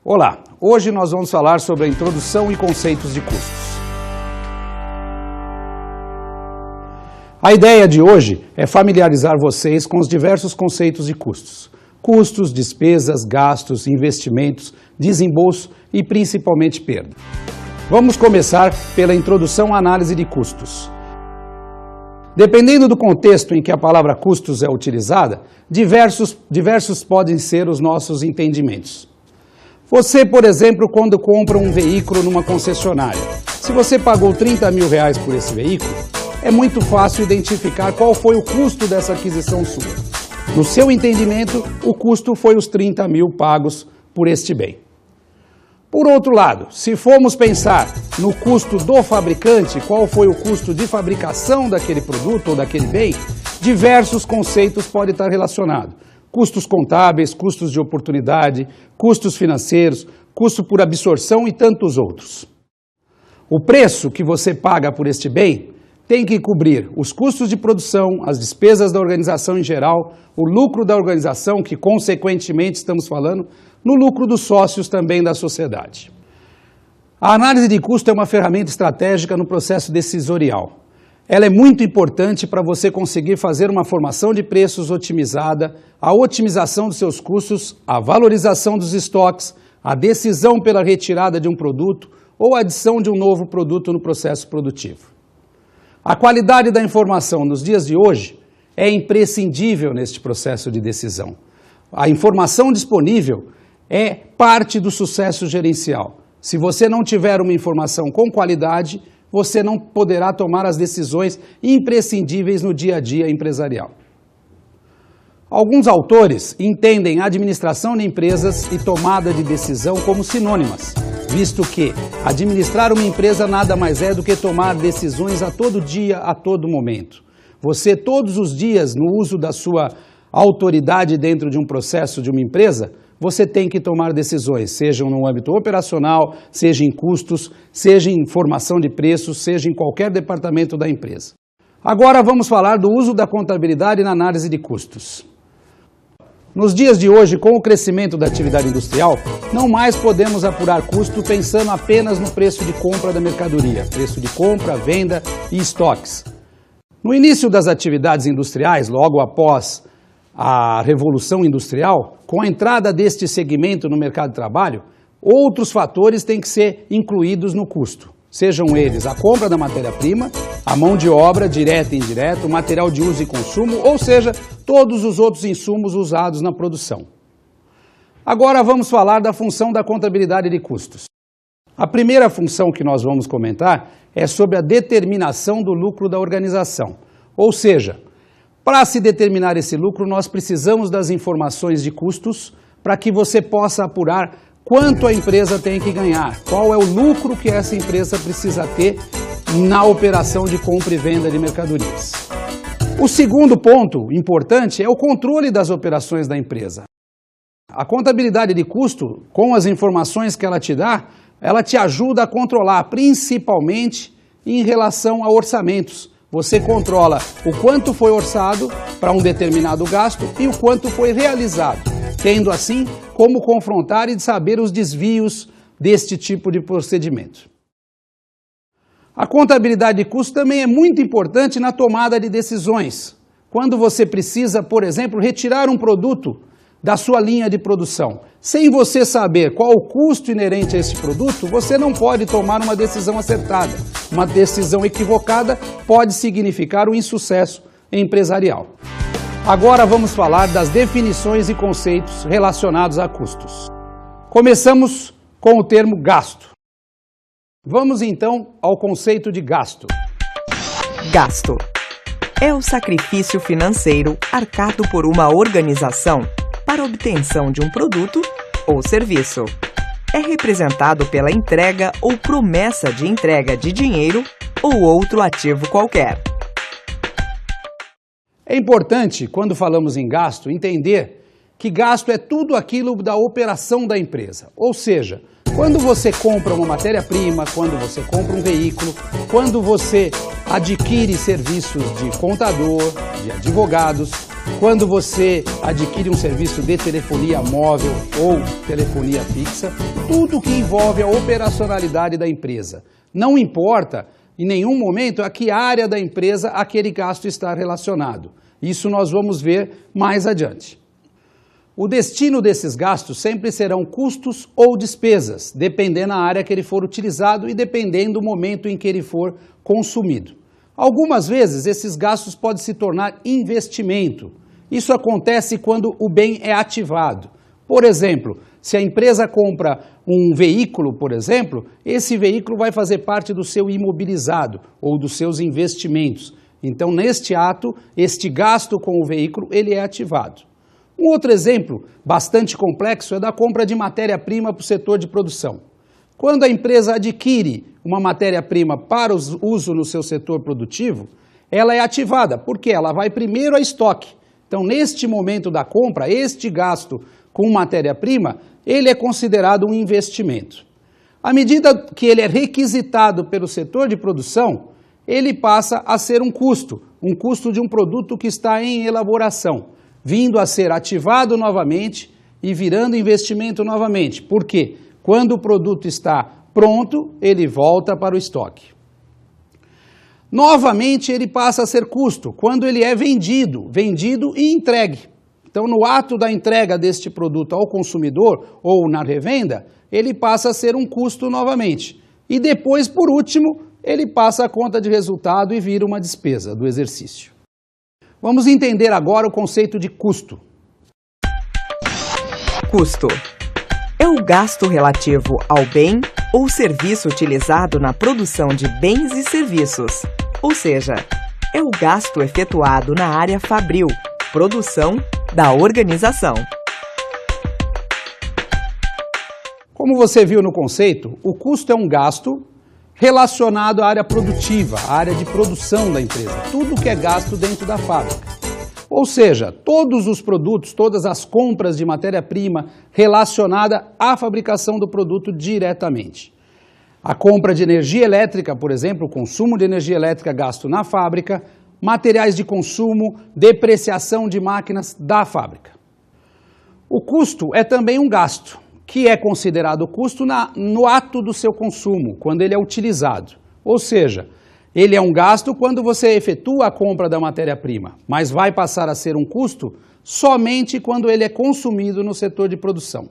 Olá, hoje nós vamos falar sobre a introdução e conceitos de custos. A ideia de hoje é familiarizar vocês com os diversos conceitos de custos. Custos, despesas, gastos, investimentos, desembolso e principalmente perda. Vamos começar pela introdução à análise de custos. Dependendo do contexto em que a palavra custos é utilizada, diversos podem ser os nossos entendimentos. Você, por exemplo, quando compra um veículo numa concessionária, se você pagou R$30 mil por esse veículo, é muito fácil identificar qual foi o custo dessa aquisição sua. No seu entendimento, o custo foi os 30 mil pagos por este bem. Por outro lado, se formos pensar no custo do fabricante, qual foi o custo de fabricação daquele produto ou daquele bem, diversos conceitos podem estar relacionados. Custos contábeis, custos de oportunidade, custos financeiros, custo por absorção e tantos outros. O preço que você paga por este bem tem que cobrir os custos de produção, as despesas da organização em geral, o lucro da organização, que consequentemente estamos falando, no lucro dos sócios também da sociedade. A análise de custo é uma ferramenta estratégica no processo decisorial. Ela é muito importante para você conseguir fazer uma formação de preços otimizada, a otimização dos seus custos, a valorização dos estoques, a decisão pela retirada de um produto ou a adição de um novo produto no processo produtivo. A qualidade da informação nos dias de hoje é imprescindível neste processo de decisão. A informação disponível é parte do sucesso gerencial. Se você não tiver uma informação com qualidade, você não poderá tomar as decisões imprescindíveis no dia a dia empresarial. Alguns autores entendem administração de empresas e tomada de decisão como sinônimas, visto que administrar uma empresa nada mais é do que tomar decisões a todo dia, a todo momento. Você, todos os dias, no uso da sua autoridade dentro de um processo de uma empresa, você tem que tomar decisões, sejam no âmbito operacional, seja em custos, seja em formação de preços, seja em qualquer departamento da empresa. Agora vamos falar do uso da contabilidade na análise de custos. Nos dias de hoje, com o crescimento da atividade industrial, não mais podemos apurar custo pensando apenas no preço de compra da mercadoria, preço de compra, venda e estoques. No início das atividades industriais, logo após a Revolução Industrial, com a entrada deste segmento no mercado de trabalho, outros fatores têm que ser incluídos no custo. Sejam eles a compra da matéria-prima, a mão de obra direta e indireta, o material de uso e consumo, ou seja, todos os outros insumos usados na produção. Agora vamos falar da função da contabilidade de custos. A primeira função que nós vamos comentar é sobre a determinação do lucro da organização, ou seja, para se determinar esse lucro, nós precisamos das informações de custos para que você possa apurar quanto a empresa tem que ganhar, qual é o lucro que essa empresa precisa ter na operação de compra e venda de mercadorias. O segundo ponto importante é o controle das operações da empresa. A contabilidade de custo, com as informações que ela te dá, ela te ajuda a controlar, principalmente em relação a orçamentos. Você controla o quanto foi orçado para um determinado gasto e o quanto foi realizado, tendo assim como confrontar e saber os desvios deste tipo de procedimento. A contabilidade de custos também é muito importante na tomada de decisões. Quando você precisa, por exemplo, retirar um produto da sua linha de produção, sem você saber qual o custo inerente a esse produto, você não pode tomar uma decisão acertada. Uma decisão equivocada pode significar um insucesso empresarial. Agora vamos falar das definições e conceitos relacionados a custos. Começamos com o termo gasto. Vamos então ao conceito de gasto. Gasto é o sacrifício financeiro arcado por uma organização para a obtenção de um produto ou serviço. É representado pela entrega ou promessa de entrega de dinheiro ou outro ativo qualquer. É importante, quando falamos em gasto, entender que gasto é tudo aquilo da operação da empresa. Ou seja, quando você compra uma matéria-prima, quando você compra um veículo, quando você adquire serviços de contador, de advogados, quando você adquire um serviço de telefonia móvel ou telefonia fixa, tudo que envolve a operacionalidade da empresa. Não importa em nenhum momento a que área da empresa aquele gasto está relacionado. Isso nós vamos ver mais adiante. O destino desses gastos sempre serão custos ou despesas, dependendo da área que ele for utilizado e dependendo do momento em que ele for consumido. Algumas vezes esses gastos podem se tornar investimento. Isso acontece quando o bem é ativado. Por exemplo, se a empresa compra um veículo, por exemplo, esse veículo vai fazer parte do seu imobilizado ou dos seus investimentos. Então, neste ato, este gasto com o veículo, ele é ativado. Um outro exemplo bastante complexo é da compra de matéria-prima para o setor de produção. Quando a empresa adquire uma matéria-prima para uso no seu setor produtivo, ela é ativada, porque ela vai primeiro a estoque. Então, neste momento da compra, este gasto com matéria-prima, ele é considerado um investimento. À medida que ele é requisitado pelo setor de produção, ele passa a ser um custo de um produto que está em elaboração, vindo a ser ativado novamente e virando investimento novamente. Por quê? Quando o produto está pronto, ele volta para o estoque. Novamente, ele passa a ser custo quando ele é vendido e entregue. Então, no ato da entrega deste produto ao consumidor ou na revenda, ele passa a ser um custo novamente. E depois, por último, ele passa a conta de resultado e vira uma despesa do exercício. Vamos entender agora o conceito de custo. Custo é o gasto relativo ao bem ou serviço utilizado na produção de bens e serviços, ou seja, é o gasto efetuado na área fabril, produção da organização. Como você viu no conceito, o custo é um gasto relacionado à área produtiva, à área de produção da empresa, tudo que é gasto dentro da fábrica. Ou seja, todos os produtos, todas as compras de matéria-prima relacionada à fabricação do produto diretamente. A compra de energia elétrica, por exemplo, o consumo de energia elétrica gasto na fábrica, materiais de consumo, depreciação de máquinas da fábrica. O custo é também um gasto, que é considerado custo no ato do seu consumo, quando ele é utilizado. Ou seja, ele é um gasto quando você efetua a compra da matéria-prima, mas vai passar a ser um custo somente quando ele é consumido no setor de produção.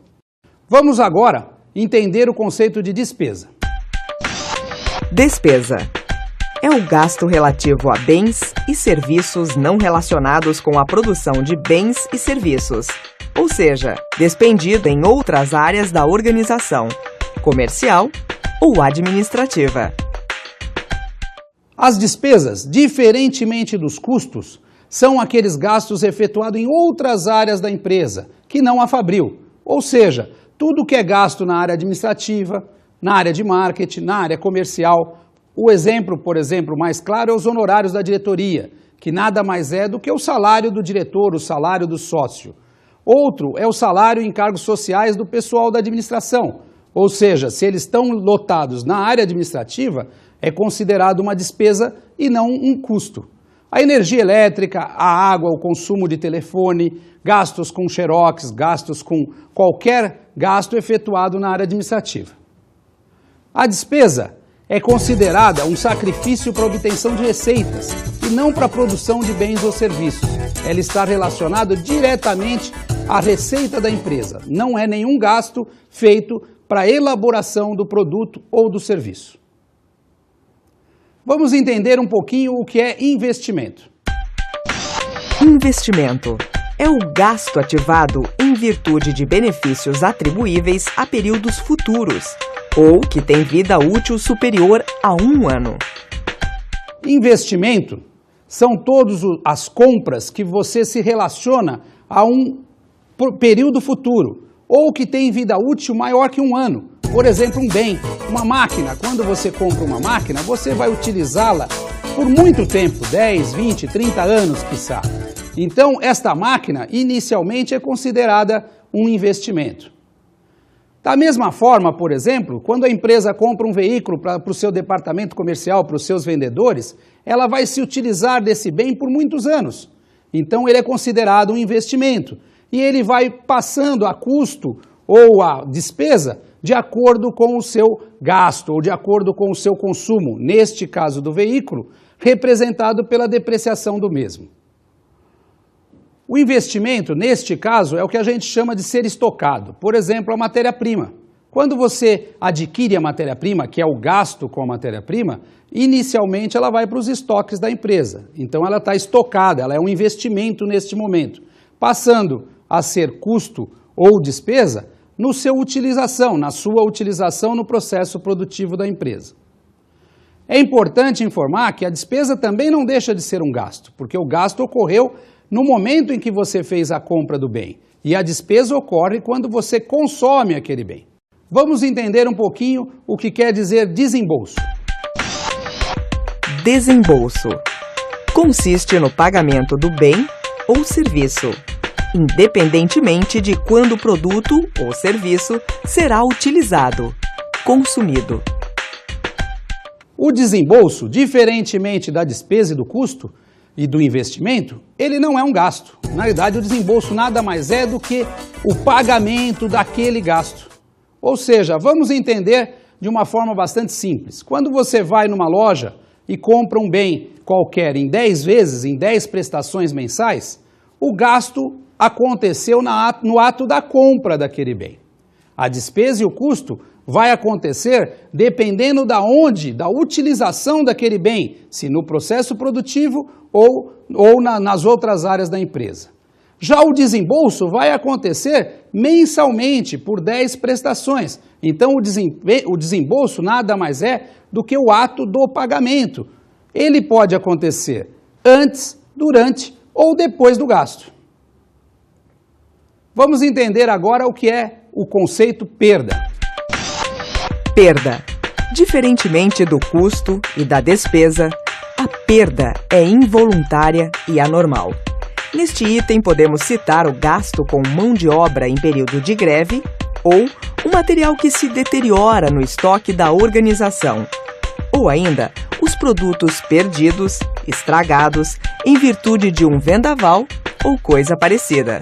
Vamos agora entender o conceito de despesa. Despesa é o gasto relativo a bens e serviços não relacionados com a produção de bens e serviços, ou seja, despendido em outras áreas da organização, comercial ou administrativa. As despesas, diferentemente dos custos, são aqueles gastos efetuados em outras áreas da empresa, que não a fabril. Ou seja, tudo que é gasto na área administrativa, na área de marketing, na área comercial. O exemplo, por exemplo, mais claro é os honorários da diretoria, que nada mais é do que o salário do diretor, o salário do sócio. Outro é o salário em cargos sociais do pessoal da administração. Ou seja, se eles estão lotados na área administrativa, é considerado uma despesa e não um custo. A energia elétrica, a água, o consumo de telefone, gastos com xerox, gastos com qualquer gasto efetuado na área administrativa. A despesa é considerada um sacrifício para a obtenção de receitas e não para a produção de bens ou serviços. Ela está relacionada diretamente à receita da empresa. Não é nenhum gasto feito para a elaboração do produto ou do serviço. Vamos entender um pouquinho o que é investimento. Investimento é o gasto ativado em virtude de benefícios atribuíveis a períodos futuros ou que tem vida útil superior a 1 ano. Investimento são todas as compras que você se relaciona a um período futuro ou que tem vida útil maior que 1 ano. Por exemplo, um bem, uma máquina. Quando você compra uma máquina, você vai utilizá-la por muito tempo, 10, 20, 30 anos, quiçá. Então, esta máquina, inicialmente, é considerada um investimento. Da mesma forma, por exemplo, quando a empresa compra um veículo para o seu departamento comercial, para os seus vendedores, ela vai se utilizar desse bem por muitos anos. Então ele é considerado um investimento e ele vai passando a custo ou a despesa de acordo com o seu gasto ou de acordo com o seu consumo, neste caso do veículo, representado pela depreciação do mesmo. O investimento, neste caso, é o que a gente chama de ser estocado. Por exemplo, a matéria-prima. Quando você adquire a matéria-prima, que é o gasto com a matéria-prima, inicialmente ela vai para os estoques da empresa. Então ela está estocada, ela é um investimento neste momento, passando a ser custo ou despesa na sua utilização no processo produtivo da empresa. É importante informar que a despesa também não deixa de ser um gasto, porque o gasto ocorreu no momento em que você fez a compra do bem, e a despesa ocorre quando você consome aquele bem. Vamos entender um pouquinho o que quer dizer desembolso. Desembolso consiste no pagamento do bem ou serviço, independentemente de quando o produto ou serviço será utilizado, consumido. O desembolso, diferentemente da despesa e do custo e do investimento, ele não é um gasto. Na verdade, o desembolso nada mais é do que o pagamento daquele gasto. Ou seja, vamos entender de uma forma bastante simples. Quando você vai numa loja e compra um bem qualquer em 10 vezes, em 10 prestações mensais, o gasto aconteceu no ato da compra daquele bem. A despesa e o custo vai acontecer dependendo da utilização daquele bem, se no processo produtivo ou nas outras áreas da empresa. Já o desembolso vai acontecer mensalmente por 10 prestações. Então o desembolso nada mais é do que o ato do pagamento. Ele pode acontecer antes, durante ou depois do gasto. Vamos entender agora o que é o conceito perda. Perda. Diferentemente do custo e da despesa, a perda é involuntária e anormal. Neste item podemos citar o gasto com mão de obra em período de greve ou o material que se deteriora no estoque da organização, ou ainda os produtos perdidos, estragados, em virtude de um vendaval ou coisa parecida.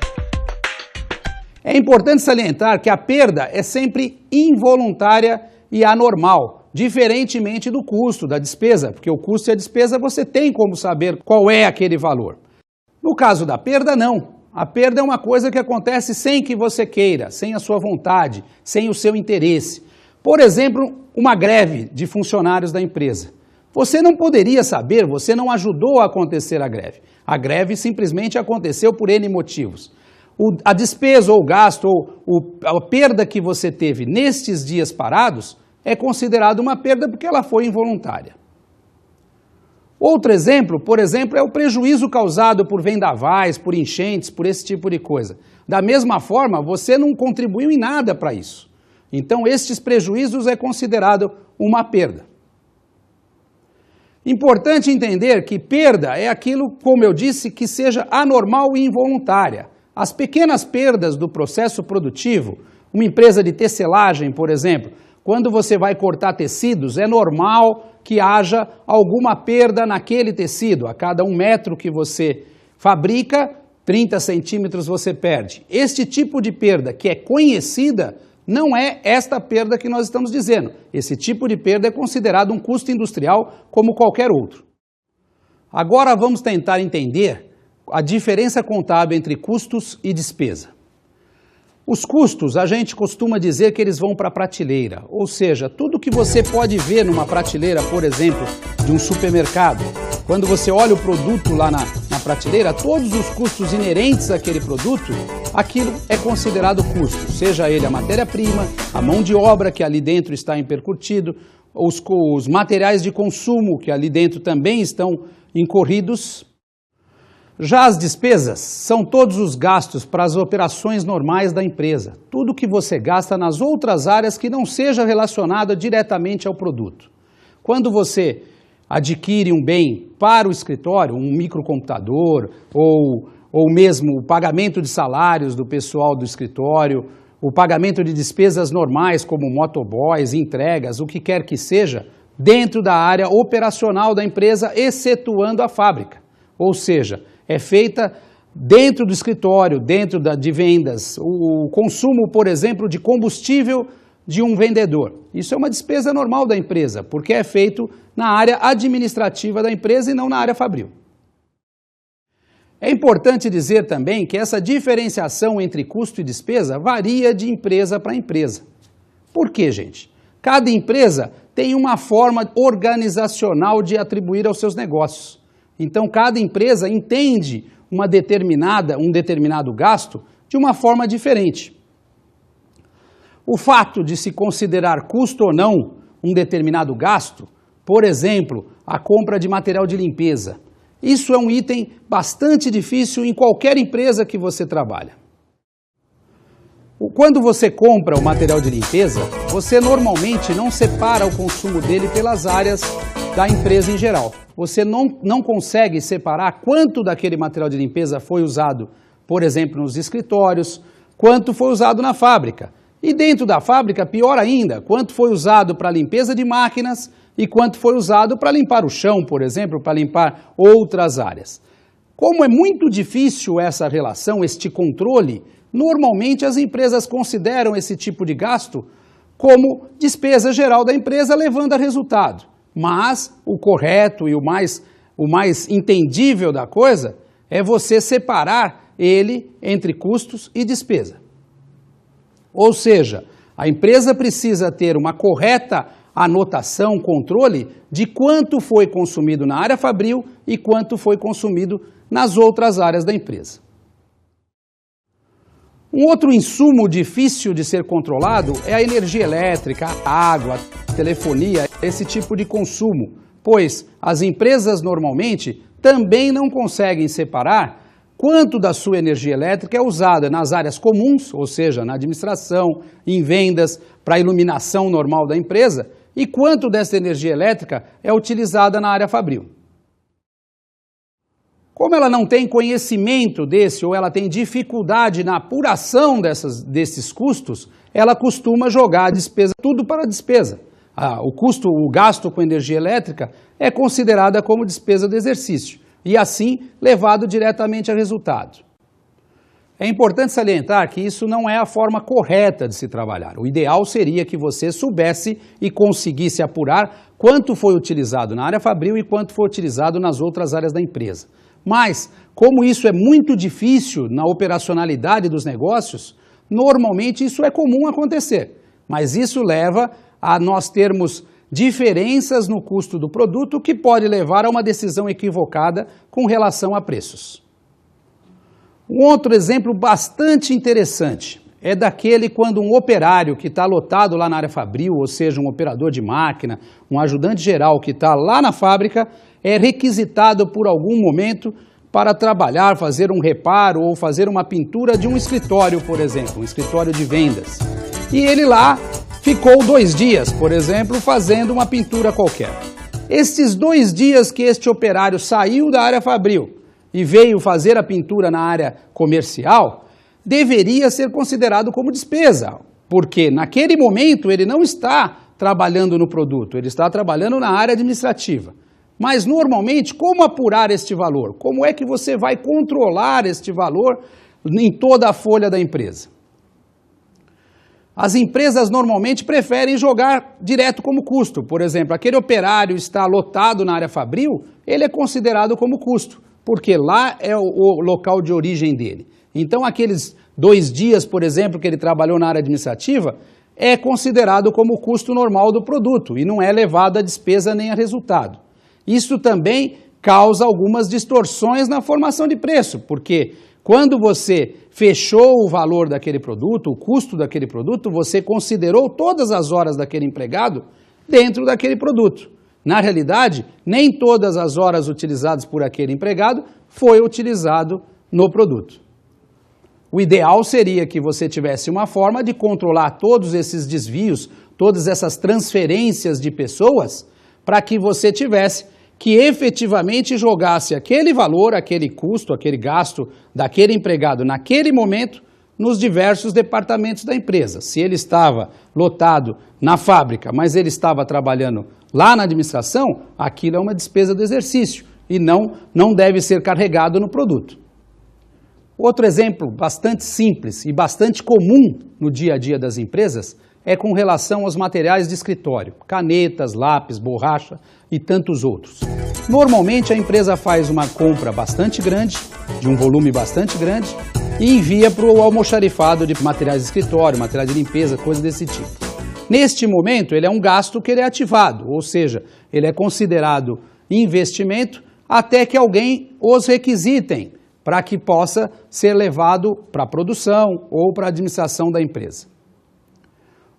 É importante salientar que a perda é sempre involuntária e anormal, diferentemente do custo, da despesa, porque o custo e a despesa você tem como saber qual é aquele valor. No caso da perda, não. A perda é uma coisa que acontece sem que você queira, sem a sua vontade, sem o seu interesse. Por exemplo, uma greve de funcionários da empresa. Você não poderia saber, você não ajudou a acontecer a greve. A greve simplesmente aconteceu por N motivos. A despesa ou o gasto ou a perda que você teve nestes dias parados é considerada uma perda porque ela foi involuntária. Outro exemplo, por exemplo, é o prejuízo causado por vendavais, por enchentes, por esse tipo de coisa. Da mesma forma, você não contribuiu em nada para isso. Então, estes prejuízos é considerado uma perda. Importante entender que perda é aquilo, como eu disse, que seja anormal e involuntária. As pequenas perdas do processo produtivo, uma empresa de tecelagem, por exemplo, quando você vai cortar tecidos, é normal que haja alguma perda naquele tecido. A cada 1 metro que você fabrica, 30 centímetros você perde. Este tipo de perda que é conhecida não é esta perda que nós estamos dizendo. Esse tipo de perda é considerado um custo industrial como qualquer outro. Agora vamos tentar entender a diferença contábil entre custos e despesa. Os custos, a gente costuma dizer que eles vão para a prateleira, ou seja, tudo que você pode ver numa prateleira, por exemplo, de um supermercado, quando você olha o produto lá na prateleira, todos os custos inerentes àquele produto, aquilo é considerado custo, seja ele a matéria-prima, a mão de obra que ali dentro está impercutido, os materiais de consumo que ali dentro também estão incorridos. Já as despesas são todos os gastos para as operações normais da empresa, tudo que você gasta nas outras áreas que não seja relacionada diretamente ao produto. Quando você adquire um bem para o escritório, um microcomputador ou mesmo o pagamento de salários do pessoal do escritório, o pagamento de despesas normais como motoboys, entregas, o que quer que seja, dentro da área operacional da empresa, excetuando a fábrica. Ou seja, é feita dentro do escritório, dentro de vendas. O consumo, por exemplo, de combustível de um vendedor. Isso é uma despesa normal da empresa, porque é feito na área administrativa da empresa e não na área fabril. É importante dizer também que essa diferenciação entre custo e despesa varia de empresa para empresa. Por quê, gente? Cada empresa tem uma forma organizacional de atribuir aos seus negócios. Então, cada empresa entende um determinado gasto de uma forma diferente. O fato de se considerar custo ou não um determinado gasto, por exemplo, a compra de material de limpeza, isso é um item bastante difícil em qualquer empresa que você trabalha. Quando você compra o material de limpeza, você normalmente não separa o consumo dele pelas áreas da empresa em geral. Você não consegue separar quanto daquele material de limpeza foi usado, por exemplo, nos escritórios, quanto foi usado na fábrica. E dentro da fábrica, pior ainda, quanto foi usado para limpeza de máquinas e quanto foi usado para limpar o chão, por exemplo, para limpar outras áreas. Como é muito difícil essa relação, este controle, normalmente as empresas consideram esse tipo de gasto como despesa geral da empresa, levando a resultado. Mas o correto e o mais entendível da coisa é você separar ele entre custos e despesa. Ou seja, a empresa precisa ter uma correta anotação, controle de quanto foi consumido na área fabril e quanto foi consumido nas outras áreas da empresa. Um outro insumo difícil de ser controlado é a energia elétrica, a água, a telefonia, esse tipo de consumo, pois as empresas normalmente também não conseguem separar quanto da sua energia elétrica é usada nas áreas comuns, ou seja, na administração, em vendas, para a iluminação normal da empresa, e quanto dessa energia elétrica é utilizada na área fabril. Como ela não tem conhecimento desse, ou ela tem dificuldade na apuração desses custos, ela costuma jogar a despesa tudo para a despesa. O gasto com energia elétrica é considerada como despesa do exercício, e assim levado diretamente a resultado. É importante salientar que isso não é a forma correta de se trabalhar. O ideal seria que você soubesse e conseguisse apurar quanto foi utilizado na área fabril e quanto foi utilizado nas outras áreas da empresa. Mas, como isso é muito difícil na operacionalidade dos negócios, normalmente isso é comum acontecer. Mas isso leva a nós termos diferenças no custo do produto que pode levar a uma decisão equivocada com relação a preços. Um outro exemplo bastante interessante é daquele quando um operário que está lotado lá na área fabril, ou seja, um operador de máquina, um ajudante geral que está lá na fábrica, é requisitado por algum momento para trabalhar, fazer um reparo ou fazer uma pintura de um escritório, por exemplo, um escritório de vendas. E ele lá ficou 2 dias, por exemplo, fazendo uma pintura qualquer. Estes 2 dias que este operário saiu da área fabril e veio fazer a pintura na área comercial, deveria ser considerado como despesa, porque naquele momento ele não está trabalhando no produto, ele está trabalhando na área administrativa. Mas normalmente, como apurar este valor? Como é que você vai controlar este valor em toda a folha da empresa? As empresas normalmente preferem jogar direto como custo. Por exemplo, aquele operário está lotado na área fabril, ele é considerado como custo, porque lá é o local de origem dele. Então, aqueles 2 dias, por exemplo, que ele trabalhou na área administrativa, é considerado como custo normal do produto e não é levado a despesa nem a resultado. Isso também causa algumas distorções na formação de preço, porque quando você fechou o valor daquele produto, o custo daquele produto, você considerou todas as horas daquele empregado dentro daquele produto. Na realidade, nem todas as horas utilizadas por aquele empregado foi utilizado no produto. O ideal seria que você tivesse uma forma de controlar todos esses desvios, todas essas transferências de pessoas, para que você tivesse que efetivamente jogasse aquele valor, aquele custo, aquele gasto daquele empregado naquele momento nos diversos departamentos da empresa. Se ele estava lotado na fábrica, mas ele estava trabalhando lá na administração, aquilo é uma despesa do exercício. e não deve ser carregado no produto. Outro exemplo bastante simples e bastante comum no dia a dia das empresas é com relação aos materiais de escritório, canetas, lápis, borracha e tantos outros. Normalmente a empresa faz uma compra bastante grande, de um volume bastante grande, e envia para o almoxarifado de materiais de escritório, materiais de limpeza, coisas desse tipo. Neste momento ele é um gasto que ele é ativado, ou seja, ele é considerado investimento até que alguém os requisitem para que possa ser levado para a produção ou para a administração da empresa.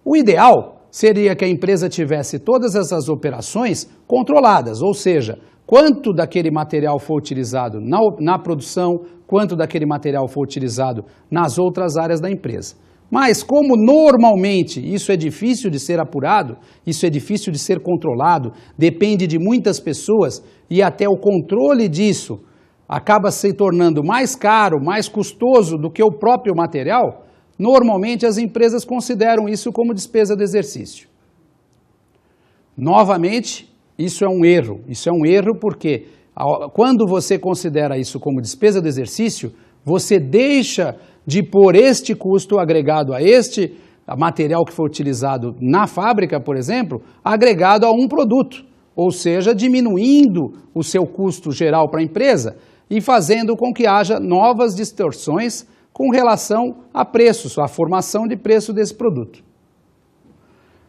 O ideal seria que a empresa tivesse todas essas operações controladas, ou seja, quanto daquele material foi utilizado na produção, quanto daquele material foi utilizado nas outras áreas da empresa. Mas como normalmente isso é difícil de ser apurado, isso é difícil de ser controlado, depende de muitas pessoas e até o controle disso acaba se tornando mais caro, mais custoso do que o próprio material, normalmente as empresas consideram isso como despesa do exercício. Novamente, isso é um erro. Isso é um erro porque quando você considera isso como despesa do exercício, você deixa de pôr este custo agregado a este material que foi utilizado na fábrica, por exemplo, agregado a um produto, ou seja, diminuindo o seu custo geral para a empresa e fazendo com que haja novas distorções com relação a preços, a formação de preço desse produto.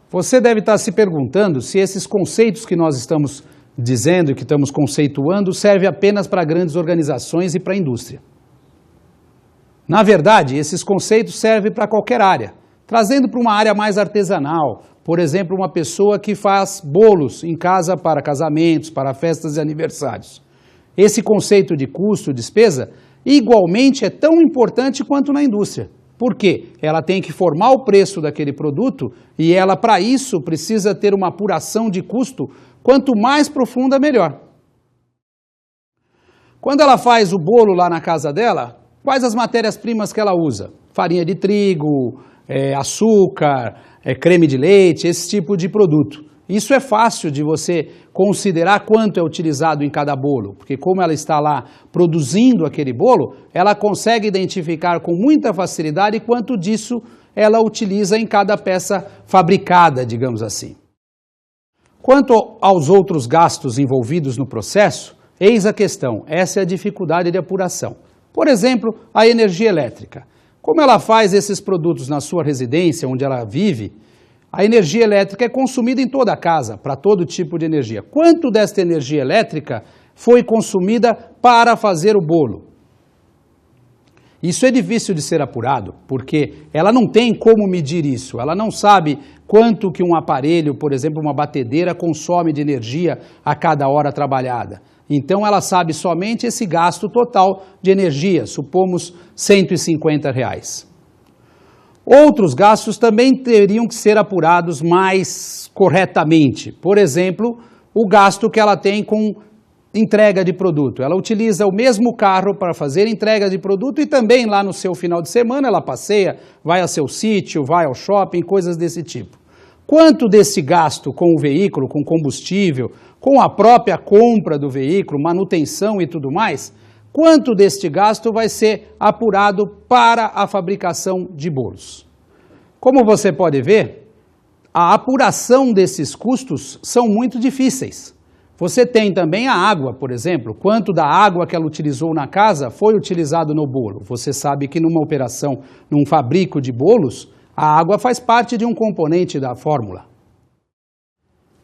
Você deve estar se perguntando se esses conceitos que nós estamos dizendo e que estamos conceituando servem apenas para grandes organizações e para a indústria. Na verdade, esses conceitos servem para qualquer área, trazendo para uma área mais artesanal, por exemplo, uma pessoa que faz bolos em casa para casamentos, para festas e aniversários. Esse conceito de custo, despesa, igualmente é tão importante quanto na indústria. Por quê? Ela tem que formar o preço daquele produto e ela, para isso, precisa ter uma apuração de custo, quanto mais profunda, melhor. Quando ela faz o bolo lá na casa dela, quais as matérias-primas que ela usa? Farinha de trigo, açúcar, creme de leite, esse tipo de produto. Isso é fácil de você considerar quanto é utilizado em cada bolo, porque como ela está lá produzindo aquele bolo, ela consegue identificar com muita facilidade quanto disso ela utiliza em cada peça fabricada, digamos assim. Quanto aos outros gastos envolvidos no processo, eis a questão, essa é a dificuldade de apuração. Por exemplo, a energia elétrica. Como ela faz esses produtos na sua residência, onde ela vive, a energia elétrica é consumida em toda a casa, para todo tipo de energia. Quanto desta energia elétrica foi consumida para fazer o bolo? Isso é difícil de ser apurado, porque ela não tem como medir isso. Ela não sabe quanto que um aparelho, por exemplo, uma batedeira, consome de energia a cada hora trabalhada. Então ela sabe somente esse gasto total de energia, supomos R$150. Outros gastos também teriam que ser apurados mais corretamente. Por exemplo, o gasto que ela tem com entrega de produto. Ela utiliza o mesmo carro para fazer entrega de produto e também lá no seu final de semana ela passeia, vai ao seu sítio, vai ao shopping, coisas desse tipo. Quanto desse gasto com o veículo, com combustível, com a própria compra do veículo, manutenção e tudo mais, quanto deste gasto vai ser apurado para a fabricação de bolos? Como você pode ver, a apuração desses custos são muito difíceis. Você tem também a água, por exemplo, quanto da água que ela utilizou na casa foi utilizado no bolo. Você sabe que numa operação, num fabrico de bolos, a água faz parte de um componente da fórmula.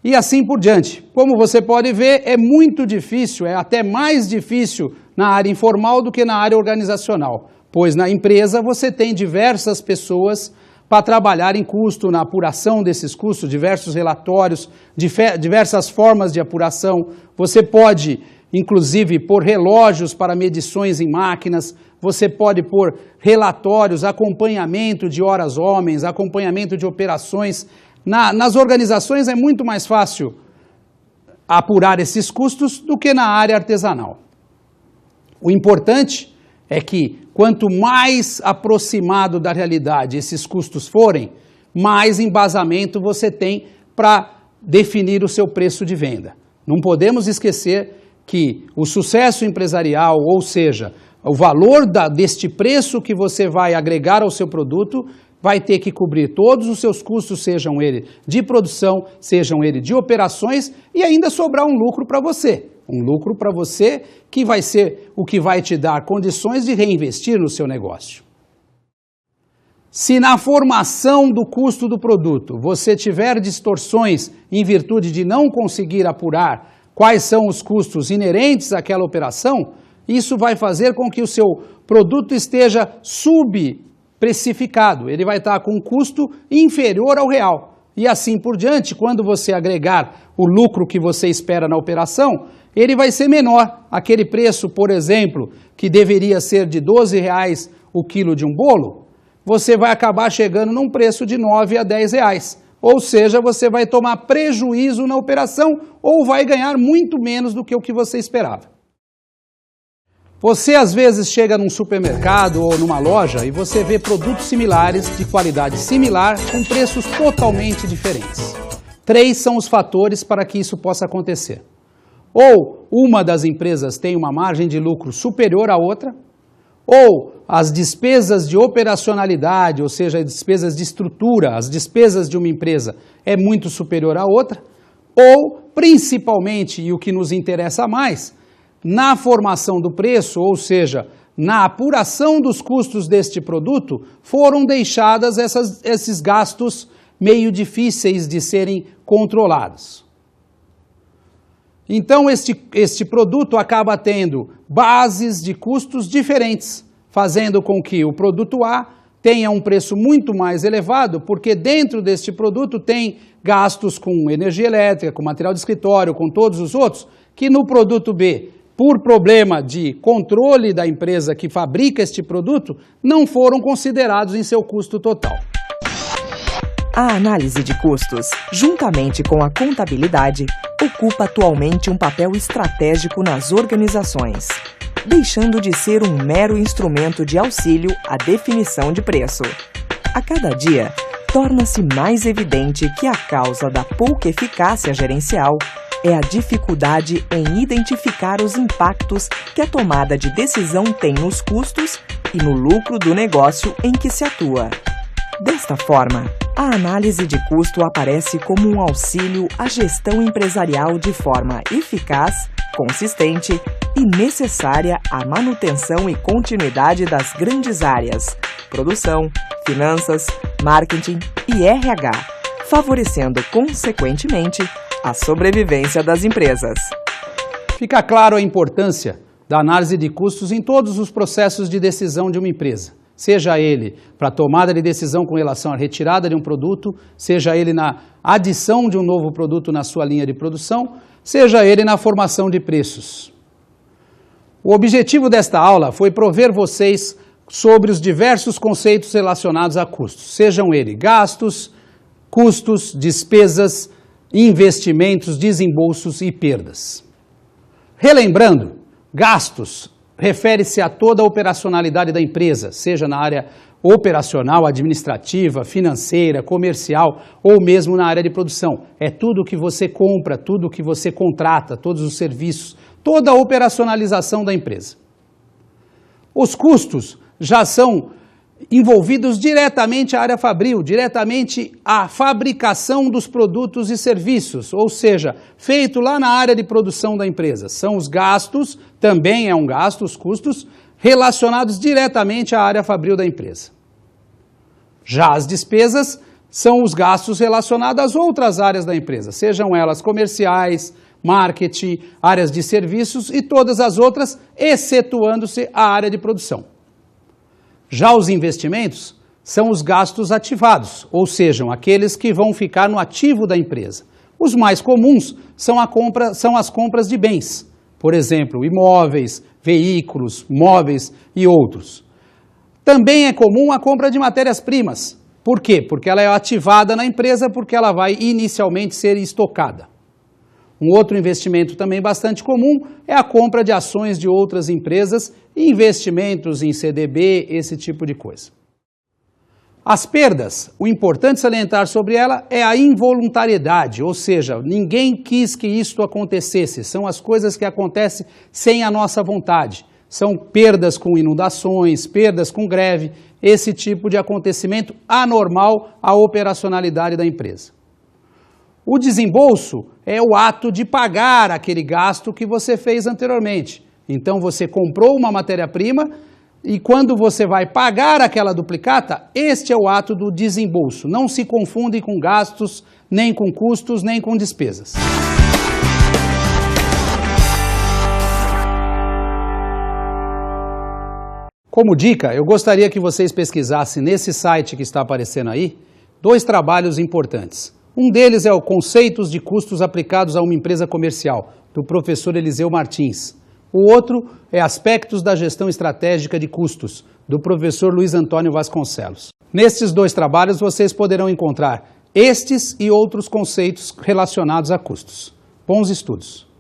E assim por diante. Como você pode ver, é muito difícil, é até mais difícil na área informal do que na área organizacional, pois na empresa você tem diversas pessoas para trabalhar em custo, na apuração desses custos, diversos relatórios, diversas formas de apuração. Você pode, inclusive, pôr relógios para medições em máquinas, você pode pôr relatórios, acompanhamento de horas homens, acompanhamento de operações. Nas organizações é muito mais fácil apurar esses custos do que na área artesanal. O importante é que quanto mais aproximado da realidade esses custos forem, mais embasamento você tem para definir o seu preço de venda. Não podemos esquecer que o sucesso empresarial, ou seja, o valor deste preço que você vai agregar ao seu produto, vai ter que cobrir todos os seus custos, sejam eles de produção, sejam eles de operações, e ainda sobrar um lucro para você. Um lucro para você que vai ser o que vai te dar condições de reinvestir no seu negócio. Se na formação do custo do produto você tiver distorções em virtude de não conseguir apurar quais são os custos inerentes àquela operação, isso vai fazer com que o seu produto esteja subprecificado. Ele vai estar com um custo inferior ao real. E assim por diante, quando você agregar o lucro que você espera na operação, ele vai ser menor. Aquele preço, por exemplo, que deveria ser de R$12 o quilo de um bolo, você vai acabar chegando num preço de R$9 a R$10. Ou seja, você vai tomar prejuízo na operação ou vai ganhar muito menos do que o que você esperava. Você às vezes chega num supermercado ou numa loja e você vê produtos similares, de qualidade similar, com preços totalmente diferentes. 3 são os fatores para que isso possa acontecer. Ou uma das empresas tem uma margem de lucro superior à outra, ou as despesas de operacionalidade, ou seja, as despesas de estrutura, as despesas de uma empresa é muito superior à outra, ou, principalmente, e o que nos interessa mais, na formação do preço, ou seja, na apuração dos custos deste produto, foram deixadas esses gastos meio difíceis de serem controlados. Então, este produto acaba tendo bases de custos diferentes, fazendo com que o produto A tenha um preço muito mais elevado, porque dentro deste produto tem gastos com energia elétrica, com material de escritório, com todos os outros, que no produto B, por problema de controle da empresa que fabrica este produto, não foram considerados em seu custo total. A análise de custos, juntamente com a contabilidade, ocupa atualmente um papel estratégico nas organizações, deixando de ser um mero instrumento de auxílio à definição de preço. A cada dia, torna-se mais evidente que a causa da pouca eficácia gerencial é a dificuldade em identificar os impactos que a tomada de decisão tem nos custos e no lucro do negócio em que se atua. Desta forma, a análise de custo aparece como um auxílio à gestão empresarial de forma eficaz, consistente e necessária à manutenção e continuidade das grandes áreas, produção, finanças, marketing e RH, favorecendo, consequentemente, a sobrevivência das empresas. Fica claro a importância da análise de custos em todos os processos de decisão de uma empresa. Seja ele para a tomada de decisão com relação à retirada de um produto, seja ele na adição de um novo produto na sua linha de produção, seja ele na formação de preços. O objetivo desta aula foi prover vocês sobre os diversos conceitos relacionados a custos, sejam eles gastos, custos, despesas, investimentos, desembolsos e perdas. Relembrando, gastos refere-se a toda a operacionalidade da empresa, seja na área operacional, administrativa, financeira, comercial ou mesmo na área de produção. É tudo que você compra, tudo que você contrata, todos os serviços, toda a operacionalização da empresa. Os custos já são envolvidos diretamente à área fabril, diretamente à fabricação dos produtos e serviços, ou seja, feito lá na área de produção da empresa. São os gastos, também é um gasto, os custos, relacionados diretamente à área fabril da empresa. Já as despesas são os gastos relacionados às outras áreas da empresa, sejam elas comerciais, marketing, áreas de serviços e todas as outras, excetuando-se a área de produção. Já os investimentos são os gastos ativados, ou seja, aqueles que vão ficar no ativo da empresa. Os mais comuns são as compras de bens, por exemplo, imóveis, veículos, móveis e outros. Também é comum a compra de matérias-primas. Por quê? Porque ela é ativada na empresa, porque ela vai inicialmente ser estocada. Um outro investimento também bastante comum é a compra de ações de outras empresas, investimentos em CDB, esse tipo de coisa. As perdas, o importante salientar sobre ela é a involuntariedade, ou seja, ninguém quis que isto acontecesse, são as coisas que acontecem sem a nossa vontade. São perdas com inundações, perdas com greve, esse tipo de acontecimento anormal à operacionalidade da empresa. O desembolso é o ato de pagar aquele gasto que você fez anteriormente. Então você comprou uma matéria-prima e quando você vai pagar aquela duplicata, este é o ato do desembolso. Não se confunde com gastos, nem com custos, nem com despesas. Como dica, eu gostaria que vocês pesquisassem nesse site que está aparecendo aí, 2 trabalhos importantes. Um deles é o Conceitos de Custos Aplicados a uma Empresa Comercial, do professor Eliseu Martins. O outro é Aspectos da Gestão Estratégica de Custos, do professor Luiz Antônio Vasconcelos. Nestes 2 trabalhos vocês poderão encontrar estes e outros conceitos relacionados a custos. Bons estudos!